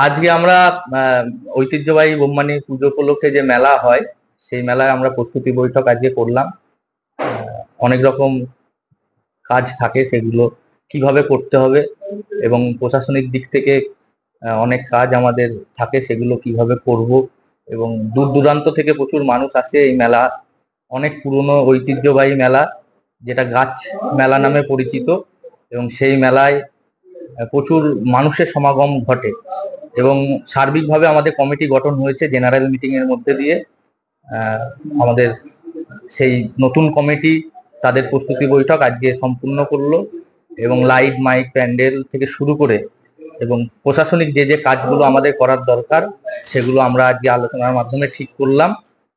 আজকে আমরা ঐতিহ্যবাহী বোম্মানি পুজো উপলক্ষে যে মেলা হয় সেই মেলায় আমরা প্রস্তুতি বৈঠক আজকে করলাম। অনেক রকম কাজ থাকে, সেগুলো কিভাবে করতে হবে এবং প্রশাসনিক দিক থেকে অনেক কাজ আমাদের থাকে, সেগুলো কিভাবে করব। এবং দূর দূরান্ত থেকে প্রচুর মানুষ আসে এই মেলা। অনেক পুরনো ঐতিহ্যবাহী মেলা, যেটা গাছ মেলা নামে পরিচিত। এবং সেই মেলায় প্রচুর মানুষের সমাগম ঘটে এবং সার্বিকভাবে আমাদের কমিটি গঠন হয়েছে জেনারেল মিটিং এর মধ্যে দিয়ে। আমাদের সেই নতুন কমিটি তাদের প্রস্তুতি বৈঠক আজকে সম্পূর্ণ করলো এবং লাইট মাইক প্যান্ডেল থেকে শুরু করে এবং প্রশাসনিক যে যে কাজগুলো আমাদের করার দরকার সেগুলো আমরা আজকে আলোচনার মাধ্যমে ঠিক করলাম।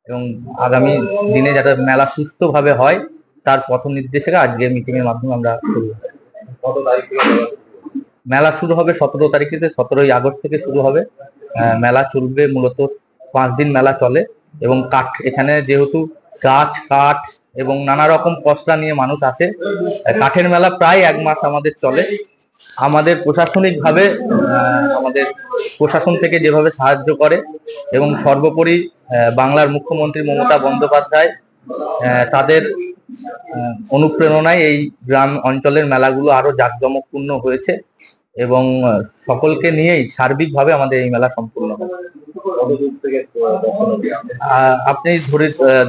এবং আগামী দিনে যাতে মেলা সুস্থভাবে হয় তার পথ নির্দেশিকা আজকে মিটিং এর মাধ্যমে আমরা করলাম। কত তারিখ থেকে মেলা শুরু হবে? 17 তারিখ থেকে 17ই আগস্ট থেকে শুরু হবে। মেলা চলবে মূলত 5 দিন মেলা চলে। এবং কাঠ, এখানে যেহেতু গাছ কাঠ এবং নানা রকম পশলা নিয়ে মানুষ আসে, কাঠের মেলা প্রায় 1 মাস আমাদের চলে। আমাদের প্রশাসনিক ভাবে আমাদের প্রশাসন থেকে যেভাবে সাহায্য করে এবং সর্বোপরি বাংলার মুখ্যমন্ত্রী মমতা বন্দ্যোপাধ্যায় তাদের অনুপ্রেরণায় এই গ্রাম অঞ্চলের মেলাগুলো আরো জাঁকজমকপূর্ণ হয়েছে এবং সকলকে নিয়েই সার্বিকভাবে আমাদের এই মেলা সম্পূর্ণ হয়। আপনি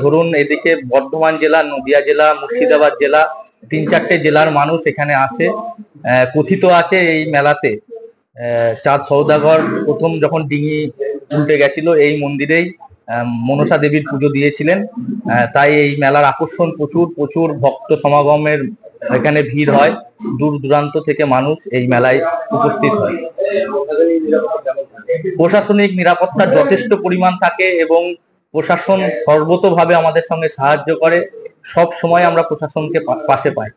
ধরুন এদিকে বর্ধমান জেলা, নদিয়া জেলা, মুর্শিদাবাদ জেলা, 3-4টে জেলার মানুষ এখানে আছে। কথিত আছে এই মেলাতে চাঁদ সওদাগর প্রথম যখন ডিঙি উল্টে গেছিল এই মন্দিরেই মনসা দেবীর পুজো দিয়েছিলেন। তাই এই মেলার আকর্ষণ প্রচুর প্রচুর ভক্ত সমাগমের এখানে ভিড় হয়। দূর দূরান্ত থেকে মানুষ এই মেলায় উপস্থিত হয়। প্রশাসনিক নিরাপত্তা যথেষ্ট পরিমাণ থাকে এবং প্রশাসন সর্বতোভাবে আমাদের সঙ্গে সাহায্য করে। সব সময় আমরা প্রশাসনকে পাশে পাই।